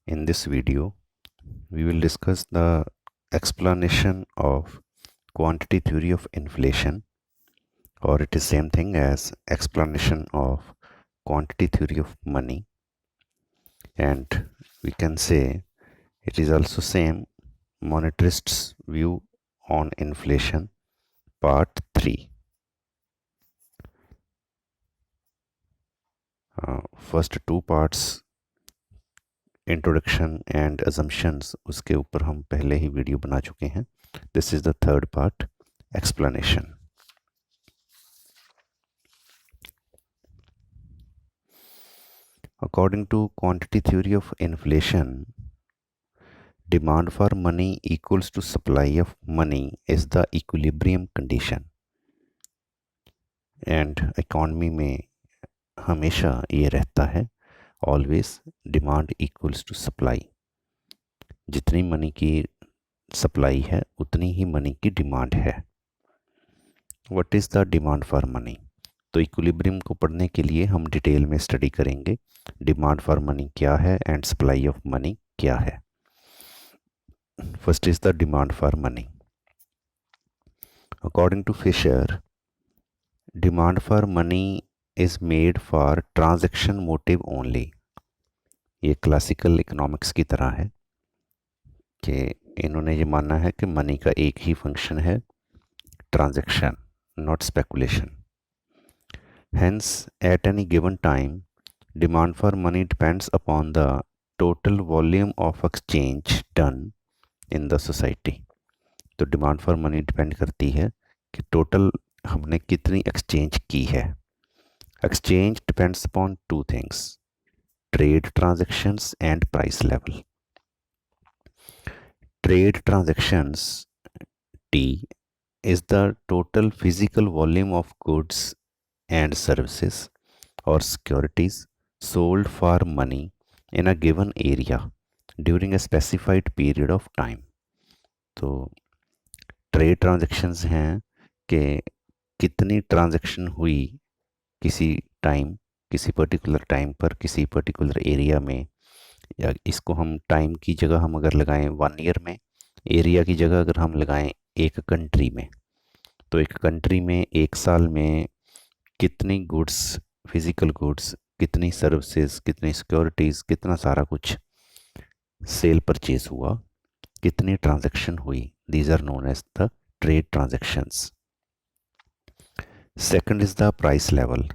In this video, we will discuss the explanation of quantity theory of inflation, or it is same thing as explanation of quantity theory of money, and we can say it is also same monetarists view on inflation part 3. First two parts introduction and assumptions उसके ऊपर हम पहले ही video बना चुके हैं. This is the third part, explanation. According to quantity theory of inflation, demand for money equals to supply of money is the equilibrium condition. And economy में हमेशा ये रहता है, always demand equals to supply. जितनी money की supply है उतनी ही money की डिमांड है. What is the demand for money? तो इक्विलिब्रियम को पढ़ने के लिए हम डिटेल में स्टडी करेंगे डिमांड फॉर मनी क्या है एंड सप्लाई ऑफ मनी क्या है. First is the demand for money. According to Fisher, demand for money is made for transaction motive only. ये क्लासिकल इकोनॉमिक्स की तरह है कि इन्होंने ये माना है कि मनी का एक ही फंक्शन है, transaction, not speculation. Hence, at any given time, demand for money depends upon the total volume of exchange done in the society. तो डिमांड फॉर मनी डिपेंड करती है कि टोटल हमने कितनी एक्सचेंज की है. Exchange depends upon two things, trade transactions and price level. Trade transactions T is the total physical volume of goods and services or securities sold for money in a given area during a specified period of time. तो trade transactions हैं कि कितनी transaction हुई किसी time, किसी particular time पर, किसी particular area में, या इसको हम टाइम की जगह हम अगर लगाएं 1 ईयर में, एरिया की जगह अगर हम लगाएं एक कंट्री में, तो एक कंट्री में एक साल में कितनी गुड्स, फिजिकल गुड्स, कितनी सर्विसेज, कितनी सिक्योरिटीज़, कितना सारा कुछ सेल परचेज हुआ, कितनी ट्रांजैक्शन हुई. These are known as the trade transactions. Second is the price level.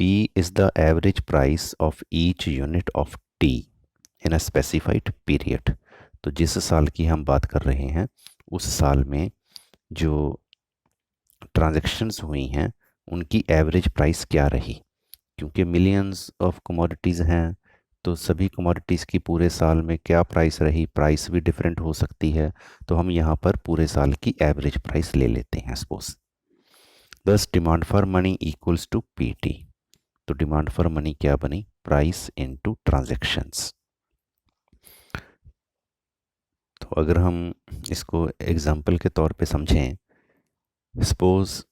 P is the average price of each unit of T in a specified period. तो जिस साल की हम बात कर रहे हैं उस साल में जो ट्रांजैक्शंस हुई हैं उनकी एवरेज प्राइस क्या रही. क्योंकि मिलियंस ऑफ कमोडिटीज़ हैं तो सभी कमोडिटीज़ की पूरे साल में क्या प्राइस रही, प्राइस भी डिफरेंट हो सकती है. तो हम यहाँ पर पूरे साल की एवरेज प्राइस ले लेते हैं सपोज. दस demand for money equals to PT. तो डिमांड फॉर मनी क्या बनी? Price into transactions. तो अगर हम इसको एग्जांपल के तौर पे समझें, सपोज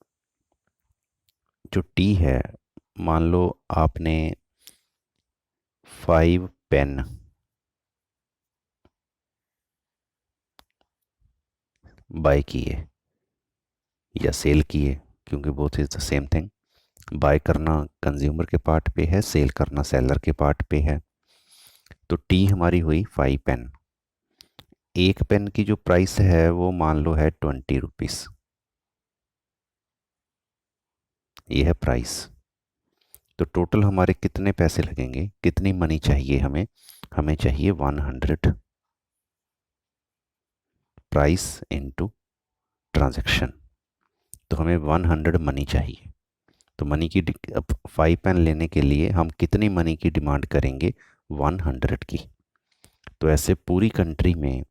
जो टी है, मान लो आपने 5 पेन बाय किए या सेल किए, क्योंकि both is the same thing. Buy करना कंज्यूमर के पार्ट पे है, सेल करना सेलर के पार्ट पे है. तो टी हमारी हुई 5 पेन. एक पेन की जो प्राइस है वो मान लो है 20 रुपीस. ये है प्राइस. तो टोटल हमारे कितने पैसे लगेंगे, कितनी मनी चाहिए हमें? हमें चाहिए 100. Price into transaction. तो हमें 100 मनी चाहिए. तो मनी की 5 पेन लेने के लिए हम कितनी मनी की डिमांड करेंगे? 100 की. तो ऐसे पूरी कंट्री में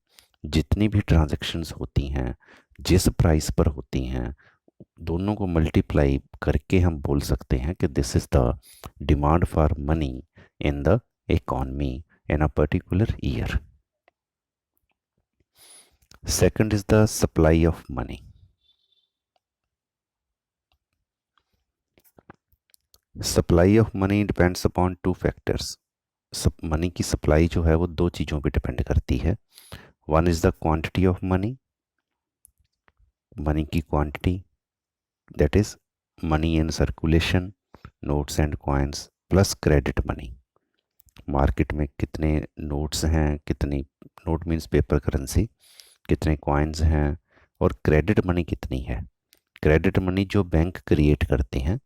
जितनी भी ट्रांजैक्शंस होती हैं, जिस प्राइस पर होती हैं, दोनों को मल्टीप्लाई करके हम बोल सकते हैं कि this is the demand for money in the economy in a particular year. Second is the supply of money. Supply of money depends upon two factors. Money की सप्लाई जो है वो दो चीज़ों पे डिपेंड करती है। One is the quantity of money, money की quantity, that is money in circulation, notes and coins plus credit money. Market में कितने नोट्स हैं, कितनी, नोट मीन्स पेपर करेंसी, कितने कॉइन्स हैं, और क्रेडिट मनी कितनी है। क्रेडिट मनी जो बैंक क्रिएट करते हैं,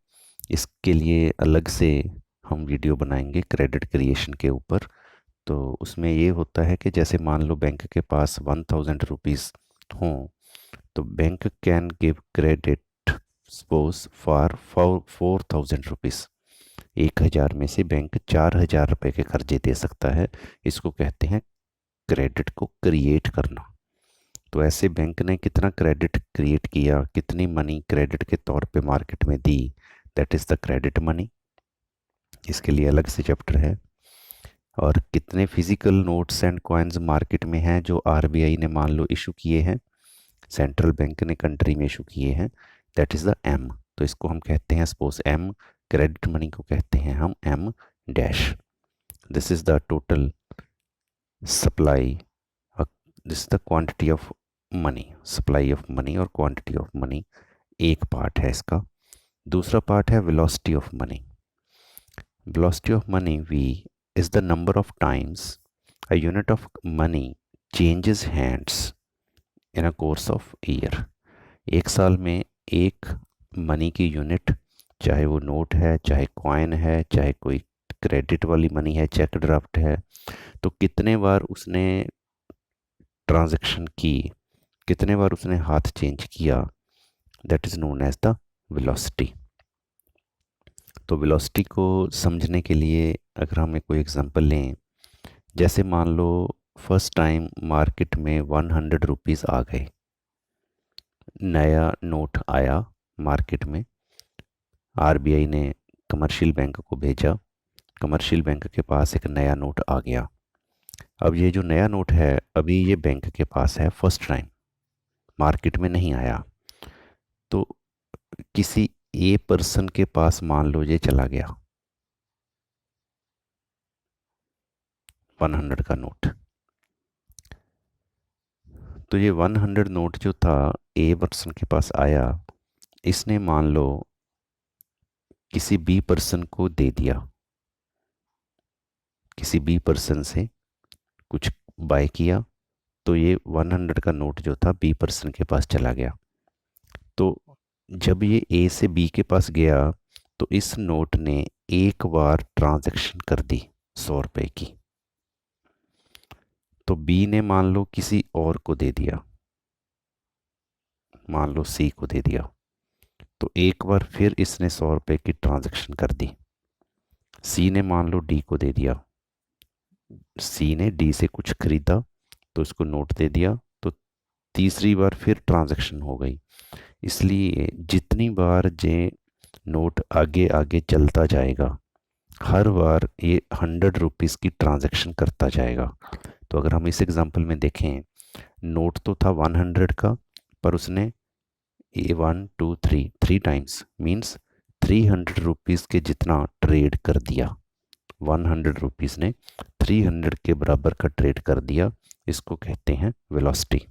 इसके लिए अलग से हम वीडियो बनाएंगे क्रेडिट क्रिएशन के ऊपर। तो उसमें ये होता है कि जैसे मान लो बैंक के पास 1000 रुपीज़ हों, तो bank can give credit suppose for 4000 rupees. 1000 में से बैंक 4000 रुपये के कर्जे दे सकता है। इसको कहते हैं क्रेडिट को क्रिएट करना। तो ऐसे बैंक ने कितना क्रेडिट क्रिएट किया, कितनी मनी क्रेडिट के तौर पे मार्केट में दी, that is the credit money. इसके लिए अलग से चैप्टर है। और कितने physical notes and coins market में हैं जो आरबीआई ने मान लो इशू किए हैं, सेंट्रल बैंक ने कंट्री में इशू किए हैं, दैट इज़ द एम। तो इसको हम कहते हैं सपोज एम, क्रेडिट मनी को कहते हैं हम M dash. This is the total supply, this is the quantity of money, supply of money और क्वांटिटी ऑफ मनी एक पार्ट है इसका। दूसरा पार्ट है velocity of money. Velocity of money V is the number of times a unit of money changes hands in a course of year. एक साल में एक मनी की यूनिट, चाहे वो नोट है, चाहे कॉइन है, चाहे कोई क्रेडिट वाली मनी है, चेक ड्राफ्ट है, तो कितने बार उसने ट्रांजैक्शन की, कितने बार उसने हाथ चेंज किया, that is known as the velocity. तो वेलोसिटी को समझने के लिए अगर हमें कोई एग्जांपल लें, जैसे मान लो फर्स्ट टाइम मार्केट में 100 रुपीज़ आ गए, नया नोट आया मार्केट में, आरबीआई ने कमर्शियल बैंक को भेजा, कमर्शियल बैंक के पास एक नया नोट आ गया। अब ये जो नया नोट है अभी ये बैंक के पास है, फर्स्ट टाइम मार्केट में नहीं आया। तो किसी ए पर्सन के पास मान लो ये चला गया 100 का नोट। तो ये 100 नोट जो था ए पर्सन के पास आया, इसने मान लो किसी बी पर्सन को दे दिया, किसी बी पर्सन से कुछ बाय किया, तो ये 100 का नोट जो था बी पर्सन के पास चला गया। तो जब ये ए से बी के पास गया तो इस नोट ने एक बार ट्रांजैक्शन कर दी 100 रुपये की। तो बी ने मान लो किसी और को दे दिया, मान लो सी को दे दिया, तो एक बार फिर इसने 100 रुपये की ट्रांजैक्शन कर दी। सी ने मान लो डी को दे दिया, सी ने डी से कुछ खरीदा तो इसको नोट दे दिया, तो तीसरी बार फिर ट्रांजैक्शन हो गई। इसलिए जितनी बार ये नोट आगे आगे चलता जाएगा, हर बार ये 100 रुपीज़ की ट्रांजैक्शन करता जाएगा। तो अगर हम इस एग्जांपल में देखें, नोट तो था 100 का, पर उसने ए 1 2 3 3 टाइम्स मीन्स 300 रुपीज़ के जितना ट्रेड कर दिया। 100 रुपीज़ ने 300 के बराबर का ट्रेड कर दिया, इसको कहते हैं वेलोसिटी।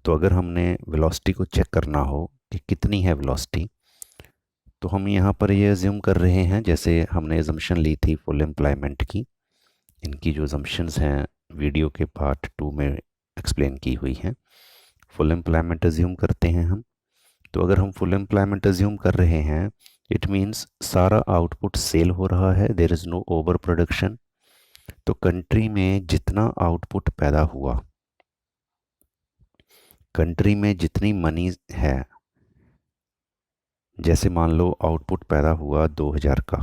तो अगर हमने वेलोसिटी को चेक करना हो कि कितनी है वेलोसिटी, तो हम यहाँ पर ये अज्यूम कर रहे हैं, जैसे हमने अजम्पशन ली थी फुल एम्प्लॉयमेंट की, इनकी जो अजम्पशंस हैं वीडियो के पार्ट 2 में एक्सप्लेन की हुई हैं। फुल एम्प्लॉयमेंट अज्यूम करते हैं हम। तो अगर हम फुल एम्प्लॉयमेंट अज्यूम कर रहे हैं, इट मीन्स सारा आउटपुट सेल हो रहा है, there is no over production. तो कंट्री में जितना आउटपुट पैदा हुआ, कंट्री में जितनी मनी है, जैसे मान लो आउटपुट पैदा हुआ 2000 का,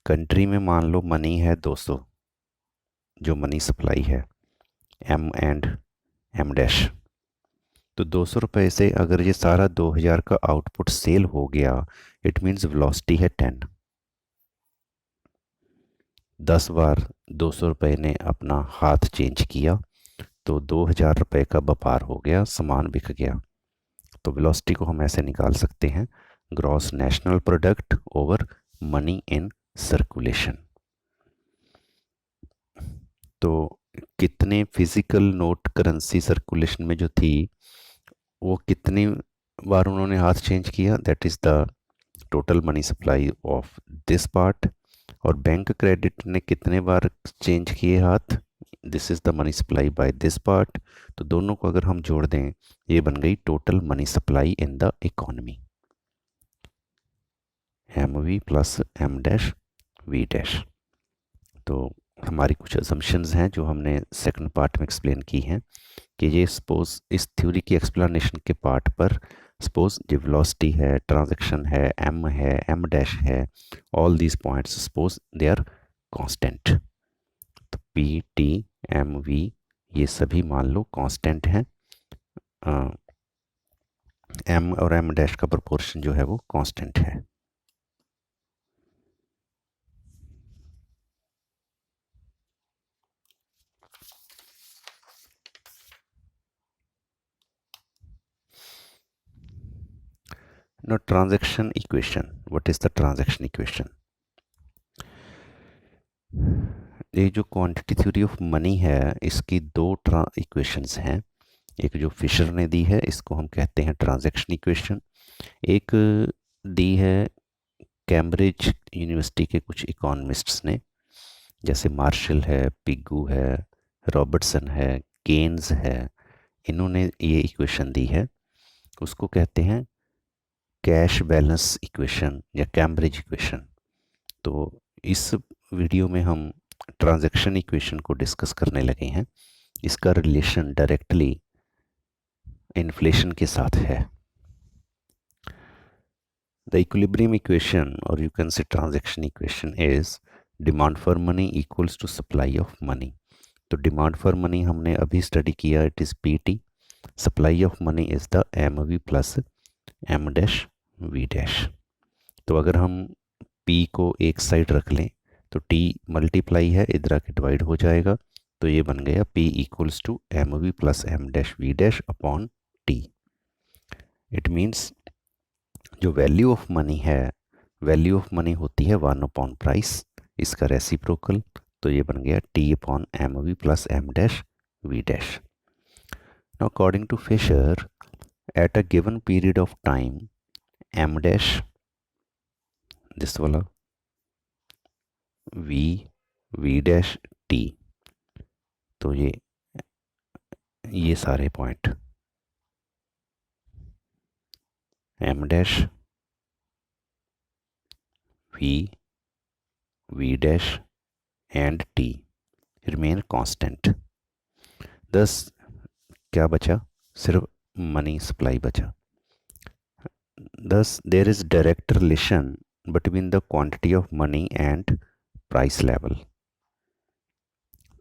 कंट्री में मान लो मनी है 200, जो मनी सप्लाई है एम एंड एम डैश। तो 200 रुपये से अगर ये सारा 2000 का आउटपुट सेल हो गया, इट मीन्स वेलोसिटी है 10। 10 बार 200 रुपये ने अपना हाथ चेंज किया तो 2000 रुपये का व्यापार हो गया, सामान बिक गया। तो वेलोसिटी को हम ऐसे निकाल सकते हैं, gross national product over money in circulation. तो कितने फिजिकल नोट करेंसी सर्कुलेशन में जो थी, वो कितनी बार उन्होंने हाथ चेंज किया, that is the total money supply of this part. और बैंक क्रेडिट ने कितने बार चेंज किए हाथ, this is the money supply by this part. तो दोनों को अगर हम जोड़ दें, ये बन गई total money supply in the economy, M V plus M dash V dash. तो हमारी कुछ असम्पशंस हैं जो हमने सेकंड पार्ट में एक्सप्लेन की हैं, कि ये सपोज इस थ्योरी की एक्सप्लेनेशन के पार्ट पर सपोज जो वेलोसिटी है, ट्रांजैक्शन है, एम डैश है, all these points suppose they are constant. तो पी टी एम वी ये सभी मान लो कांस्टेंट हैं, एम और एम डैश का प्रोपोर्शन जो है वो कांस्टेंट है। Now transaction equation. What is the transaction equation? ये जो क्वांटिटी थ्योरी ऑफ मनी है, इसकी दो इक्वेशंस हैं। एक जो फिशर ने दी है, इसको हम कहते हैं ट्रांजैक्शन इक्वेशन। एक दी है कैम्ब्रिज यूनिवर्सिटी के कुछ इकोनॉमिस्ट्स ने, जैसे मार्शल है, पिग्गू है, रॉबर्टसन है, केन्स है, इन्होंने ये इक्वेशन दी है। उसको कहते हैं कैश बैलेंस इक्वेशन या कैम्ब्रिज इक्वेशन। तो इस वीडियो में हम ट्रांजैक्शन इक्वेशन को डिस्कस करने लगे हैं। इसका रिलेशन डायरेक्टली इन्फ्लेशन के साथ है। द इक्विलिब्रियम इक्वेशन और you can say transaction equation is demand for money equals to supply of money. तो डिमांड फॉर मनी हमने अभी स्टडी किया, it is P T. Supply of money is the M V plus M dash V dash. तो अगर हम P को एक side रख लें तो T मल्टीप्लाई है, इधर आके डिवाइड हो जाएगा। तो ये बन गया P equals to M V plus M dash V dash upon T। It means जो वैल्यू ऑफ मनी है, वैल्यू ऑफ मनी होती है 1 अपॉन प्राइस, इसका रेसिप्रोकल। तो ये बन गया T upon M V plus M dash V dash. Now according to Fisher, at a given period of time M dash, this वाला V dash T, तो ये सारे point M dash V dash and T remain constant. Thus क्या बचा, सिर्फ मनी सप्लाई बचा। Thus there is direct relation between the quantity of money and price level.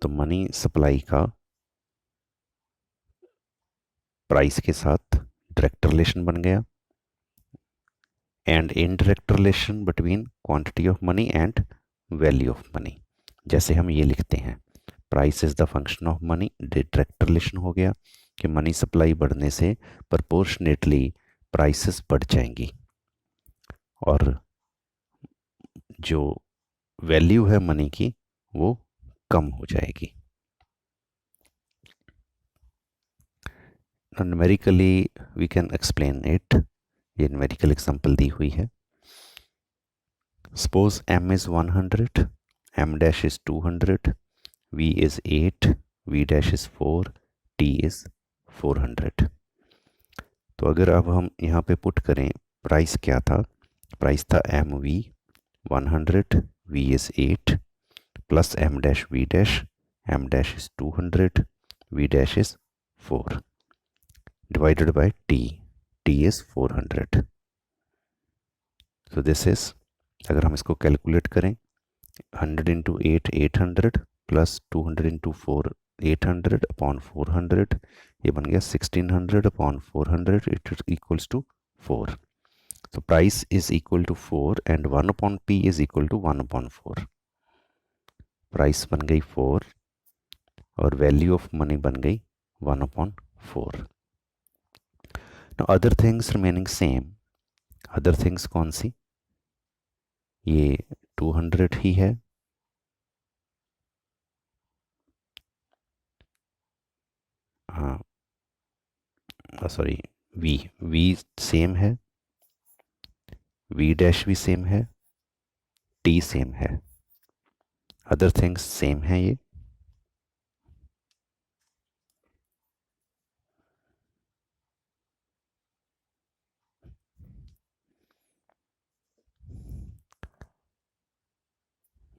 तो मनी सप्लाई का प्राइस के साथ डायरेक्ट रिलेशन बन गया, and indirect relation between quantity of money and value of money. जैसे हम ये लिखते हैं, price is the function of money, direct relation हो गया कि मनी सप्लाई बढ़ने से प्रपोर्शनेटली प्राइसेस बढ़ जाएंगी और जो वैल्यू है मनी की वो कम हो जाएगी। Numerically we can explain it. ये न्यूमेरिकल एग्जांपल दी हुई है। Suppose m is 100, m dash is 200, v is 8, v dash is 4, t is 400। तो अगर अब हम यहाँ पे पुट करें, प्राइस क्या था, प्राइस था M V 100, v is 8 plus m dash v dash, m dash is 200, v dash is 4 divided by t, t is 400। so this is, अगर हम इसको कैलकुलेट करें, 100 इंटू 8 800 प्लस 200 इंटू 4 800 अपॉन 400, ये बन गया 1600 upon 400, it is equals to 4। तो price is equal to 4 and 1 upon P is equal to 1 upon 4। Price बन गई 4 और वैल्यू ऑफ मनी बन गई 1 upon 4। Now other things remaining same. Other things कौन सी, ये 200 ही है। हाँ, सॉरी, वी वी सेम है, वी डैश भी सेम है, टी सेम है, अदर थिंग्स सेम है ये।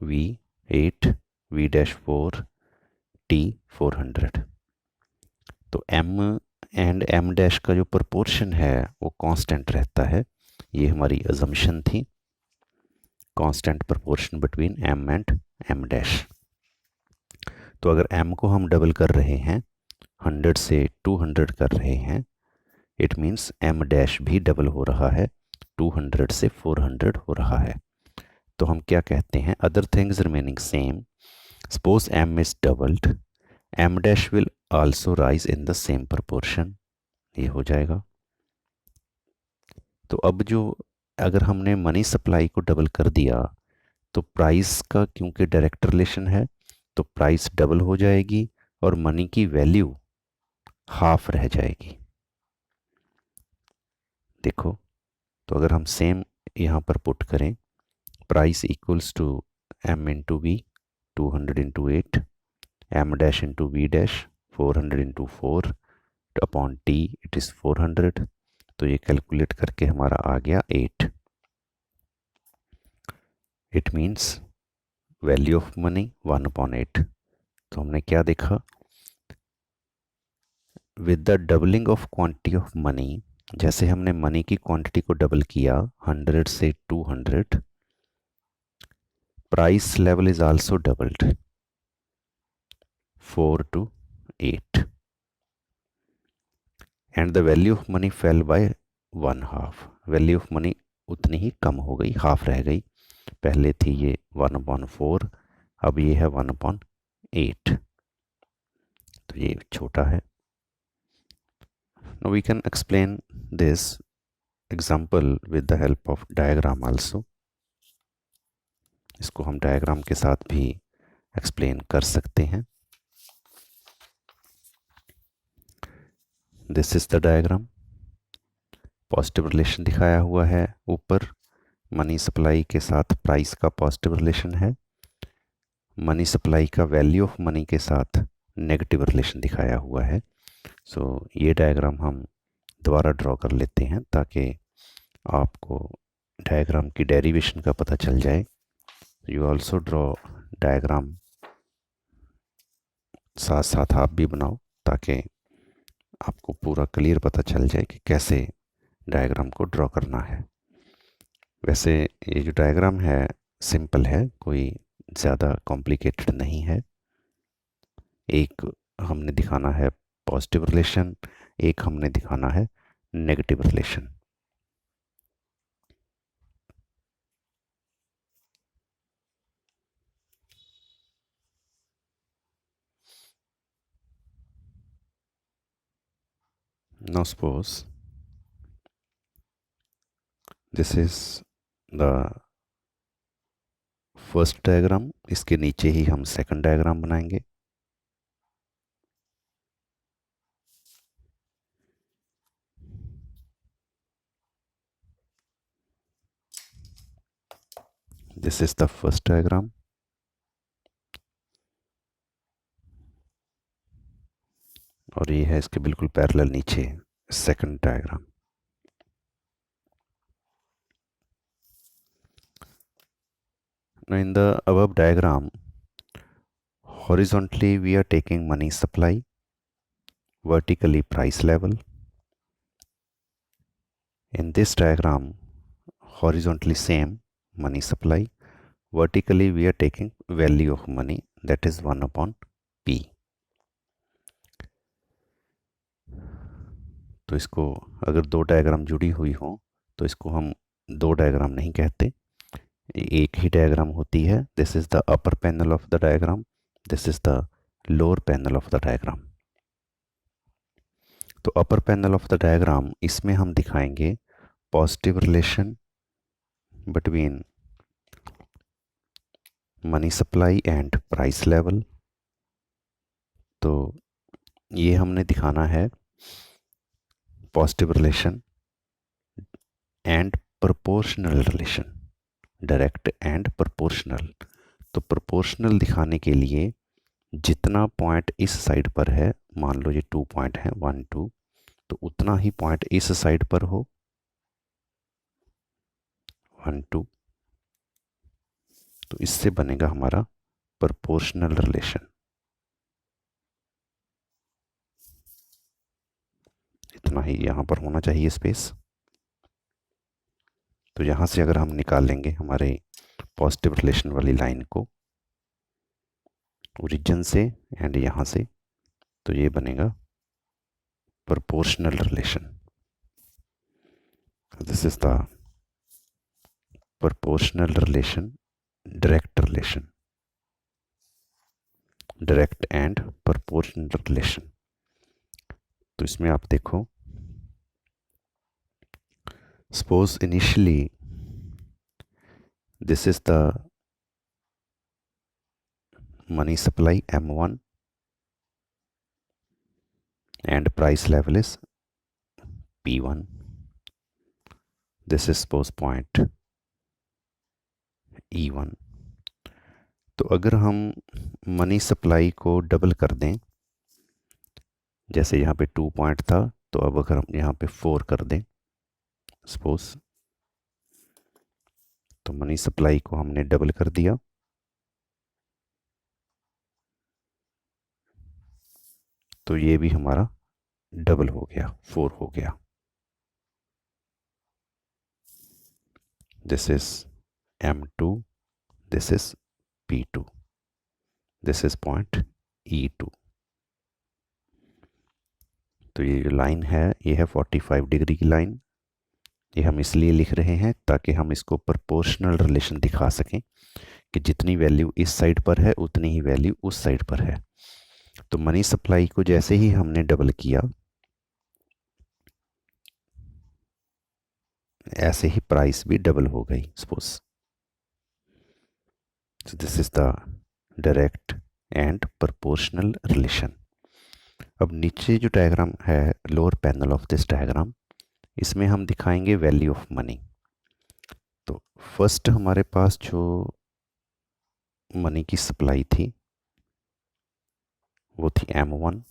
V 8, V dash 4, T 400। तो एम एंड एम डैश का जो प्रोपोर्शन है वो कांस्टेंट रहता है। ये हमारी अजम्पशन थी, constant proportion between M and M dash. तो अगर एम को हम डबल कर रहे हैं, 100 से 200 कर रहे हैं, इट मीन्स एम डैश भी डबल हो रहा है, 200 से 400 हो रहा है। तो हम क्या कहते हैं, other things remaining same, suppose M is doubled, M dash will also rise in the same proportion. ये हो जाएगा। तो अब जो, अगर हमने मनी सप्लाई को डबल कर दिया तो प्राइस का क्योंकि डायरेक्ट रिलेशन है, तो प्राइस डबल हो जाएगी और मनी की वैल्यू हाफ रह जाएगी। देखो, तो अगर हम सेम यहाँ पर पुट करें, price equals to M into V, 200 × 8, M dash into V dash, 400 × 4 upon T, it is 400। तो ये कैलकुलेट करके हमारा आ गया 8। It means value of money 1/8। तो हमने क्या देखा, with the doubling of quantity of money, जैसे हमने मनी की क्वांटिटी को डबल किया 100 से 200, price level is also doubled, 4 to 8, and the value of money fell by 1/2। Value of money उतनी ही कम हो गई, हाफ रह गई। पहले थी ये 1/4, अब ये है 1/8। तो ये छोटा है। Now we can explain this example with the help of diagram also. इसको हम डायग्राम के साथ भी एक्सप्लेन कर सकते हैं। This is the diagram. Positive relation दिखाया हुआ है ऊपर, मनी सप्लाई के साथ प्राइस का पॉजिटिव रिलेशन है, मनी सप्लाई का वैल्यू ऑफ मनी के साथ नेगेटिव रिलेशन दिखाया हुआ है। सो ये डायग्राम हम दोबारा ड्रॉ कर लेते हैं ताकि आपको डायग्राम की डेरिवेशन का पता चल जाए। यू ऑल्सो ड्रॉ डायग्राम, साथ साथ आप भी बनाओ ताकि आपको पूरा क्लियर पता चल जाए कि कैसे डायग्राम को ड्रॉ करना है। वैसे ये जो डायग्राम है सिंपल है, कोई ज़्यादा कॉम्प्लिकेटेड नहीं है। एक हमने दिखाना है पॉजिटिव रिलेशन, एक हमने दिखाना है negative relation. Now suppose this is the first diagram, इसके नीचे ही हम सेकंड डायग्राम बनाएंगे। This is the first diagram और ये है इसके बिल्कुल पैरेलल नीचे second diagram. Now in the above diagram, horizontally we are taking money supply, vertically price level. In this diagram, horizontally same money supply, vertically we are taking value of money, that is 1/p। तो इसको अगर दो diagram जुड़ी हुई हो तो इसको हम दो डायग्राम नहीं कहते, एक ही डायग्राम होती है। This is the upper panel of the diagram, this is the lower panel of the diagram. तो अपर पैनल ऑफ द डायग्राम, इसमें हम दिखाएंगे positive relation between money supply and price level. तो ये हमने दिखाना है positive relation and proportional relation, direct and proportional. तो प्रोपोर्शनल दिखाने के लिए जितना पॉइंट इस साइड पर है, मान लो ये 2 पॉइंट है 1 2, तो उतना ही पॉइंट इस साइड पर हो 1 2। तो इससे बनेगा हमारा प्रोपोर्शनल रिलेशन। इतना ही यहाँ पर होना चाहिए स्पेस। तो यहाँ से अगर हम निकालेंगे हमारे पॉजिटिव रिलेशन वाली लाइन को ओरिजिन से एंड यहाँ से, तो ये बनेगा proportional relation. This is the proportional relation, direct relation, direct and proportional relation. तो इसमें आप देखो, suppose initially this is the money supply M1 and price level is P1. This is suppose point E1। तो अगर हम money supply को double कर दें, जैसे यहाँ पे 2 पॉइंट था, तो अब अगर हम यहाँ पे 4 कर दें सपोज, तो मनी सप्लाई को हमने डबल कर दिया। तो ये भी हमारा डबल हो गया, 4 हो गया। This is M2, this is P2, this is point E2। तो ये जो लाइन है ये है 45 डिग्री की लाइन। ये हम इसलिए लिख रहे हैं ताकि हम इसको प्रोपोर्शनल रिलेशन दिखा सकें कि जितनी वैल्यू इस साइड पर है उतनी ही वैल्यू उस साइड पर है। तो मनी सप्लाई को जैसे ही हमने डबल किया, ऐसे ही प्राइस भी डबल हो गई suppose. So this is the direct and proportional relation. अब नीचे जो डायग्राम है, lower panel of this diagram, इसमें हम दिखाएंगे वैल्यू ऑफ मनी। तो फर्स्ट हमारे पास जो मनी की सप्लाई थी वो थी M1।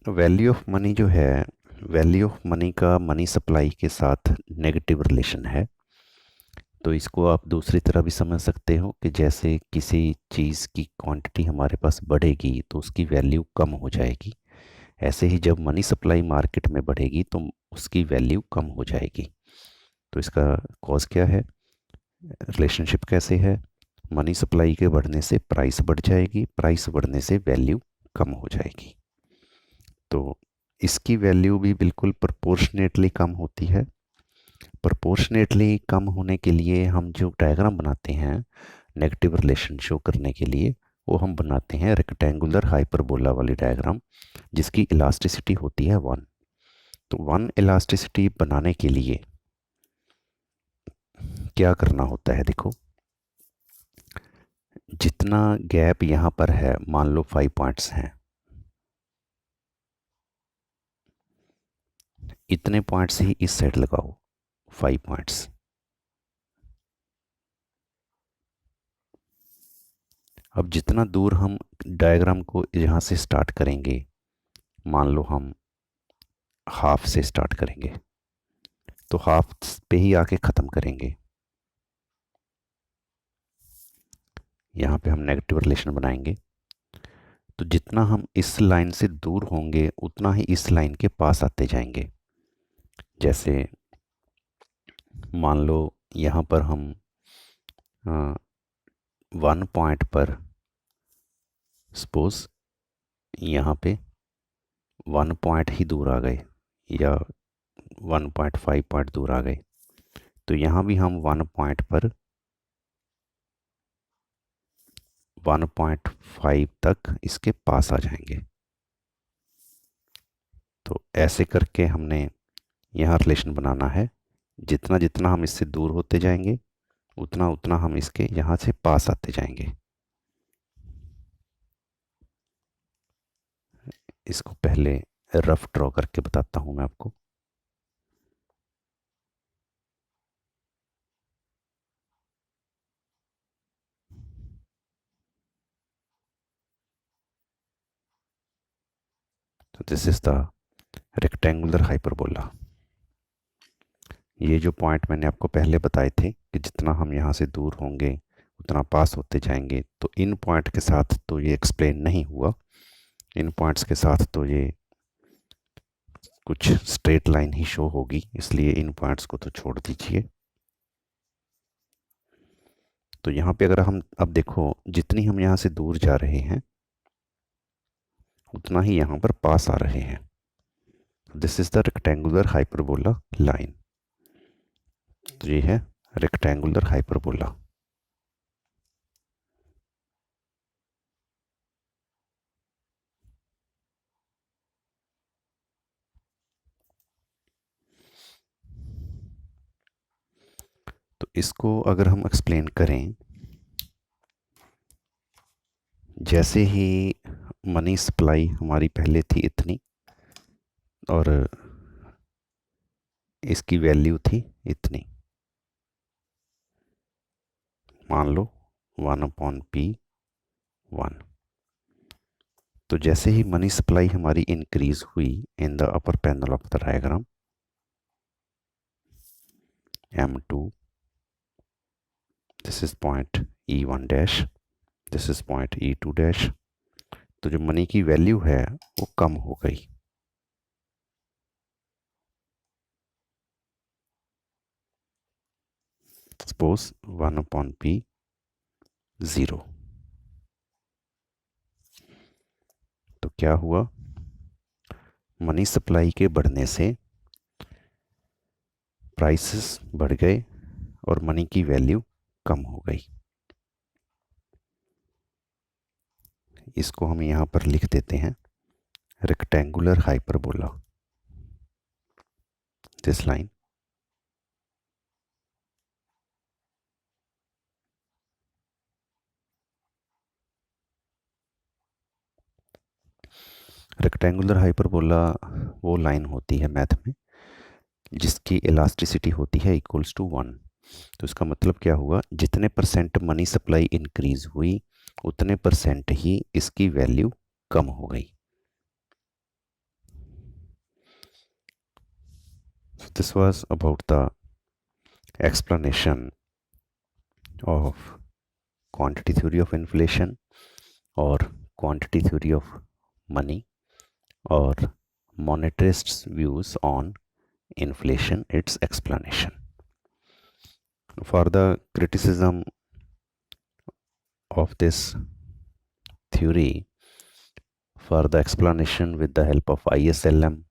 वैल्यू ऑफ मनी जो है, वैल्यू ऑफ मनी का मनी सप्लाई के साथ नेगेटिव रिलेशन है। तो इसको आप दूसरी तरह भी समझ सकते हो कि जैसे किसी चीज़ की क्वांटिटी हमारे पास बढ़ेगी तो उसकी वैल्यू कम हो जाएगी, ऐसे ही जब मनी सप्लाई मार्केट में बढ़ेगी तो उसकी वैल्यू कम हो जाएगी। तो इसका कॉज क्या है, रिलेशनशिप कैसे है, मनी सप्लाई के बढ़ने से प्राइस बढ़ जाएगी, प्राइस बढ़ने से वैल्यू कम हो जाएगी। तो इसकी वैल्यू भी बिल्कुल प्रोपोर्शनेटली कम होती है। प्रोपोर्शनेटली कम होने के लिए हम जो डायग्राम बनाते हैं नेगेटिव रिलेशन शो करने के लिए, वो हम बनाते हैं रेक्टेंगुलर हाइपरबोला वाली डायग्राम, जिसकी इलास्टिसिटी होती है 1। तो 1 इलास्टिसिटी बनाने के लिए क्या करना होता है, देखो जितना गैप यहाँ पर है, मान लो 5 पॉइंट्स हैं, इतने पॉइंट्स ही इस साइड लगाओ, 5 पॉइंट्स। अब जितना दूर हम डायग्राम को यहाँ से स्टार्ट करेंगे, मान लो हम हाफ से स्टार्ट करेंगे, तो हाफ पे ही आके ख़त्म करेंगे। यहाँ पे हम नेगेटिव रिलेशन बनाएंगे। तो जितना हम इस लाइन से दूर होंगे उतना ही इस लाइन के पास आते जाएंगे। जैसे मान लो यहाँ पर हम 1 पॉइंट पर सपोज यहाँ पे 1 पॉइंट ही दूर आ गए या 1.5 पॉइंट दूर आ गए, तो यहाँ भी हम 1 पॉइंट पर 1.5 तक इसके पास आ जाएंगे। तो ऐसे करके हमने यहाँ रिलेशन बनाना है जितना जितना हम इससे दूर होते जाएंगे उतना उतना हम इसके यहाँ से पास आते जाएंगे। इसको पहले रफ ड्रॉ करके बताता हूँ मैं आपको। तो this is the rectangular hyperbola. ये जो पॉइंट मैंने आपको पहले बताए थे कि जितना हम यहाँ से दूर होंगे उतना पास होते जाएंगे, तो इन पॉइंट के साथ तो ये एक्सप्लेन नहीं हुआ। इन पॉइंट्स के साथ तो ये कुछ स्ट्रेट लाइन ही शो होगी, इसलिए इन पॉइंट्स को तो छोड़ दीजिए। तो यहाँ पे अगर हम अब देखो, जितनी हम यहाँ से दूर जा रहे हैं उतना ही यहाँ पर पास आ रहे हैं। This is the rectangular hyperbola line. तो ये है रेक्टेंगुलर हाइपरबोला। तो इसको अगर हम एक्सप्लेन करें, जैसे ही मनी सप्लाई हमारी पहले थी इतनी और इसकी वैल्यू थी इतनी, मान लो 1/P1। तो जैसे ही मनी सप्लाई हमारी इंक्रीज हुई in the upper panel of the diagram, M2, this is point E1 dash, this is point E2 dash, तो जो मनी की वैल्यू है वो कम हो गई। Suppose 1/P0। तो क्या हुआ, मनी सप्लाई के बढ़ने से प्राइसेस बढ़ गए और मनी की वैल्यू कम हो गई। इसको हम यहाँ पर लिख देते हैं rectangular hyperbola, this line. Rectangular hyperbola वो लाइन होती है मैथ में जिसकी इलास्टिसिटी होती है इक्वल्स टू 1। तो इसका मतलब क्या हुआ, जितने परसेंट मनी सप्लाई इंक्रीज हुई उतने परसेंट ही इसकी वैल्यू कम हो गई। So this was about the explanation of quantity theory of inflation or quantity theory of money or monetarists' views on inflation, its explanation. For the criticism of this theory, for the explanation with the help of ISLM,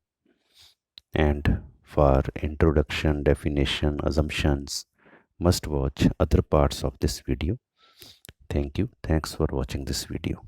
and for introduction, definition, assumptions, must watch other parts of this video. Thank you. Thanks for watching this video.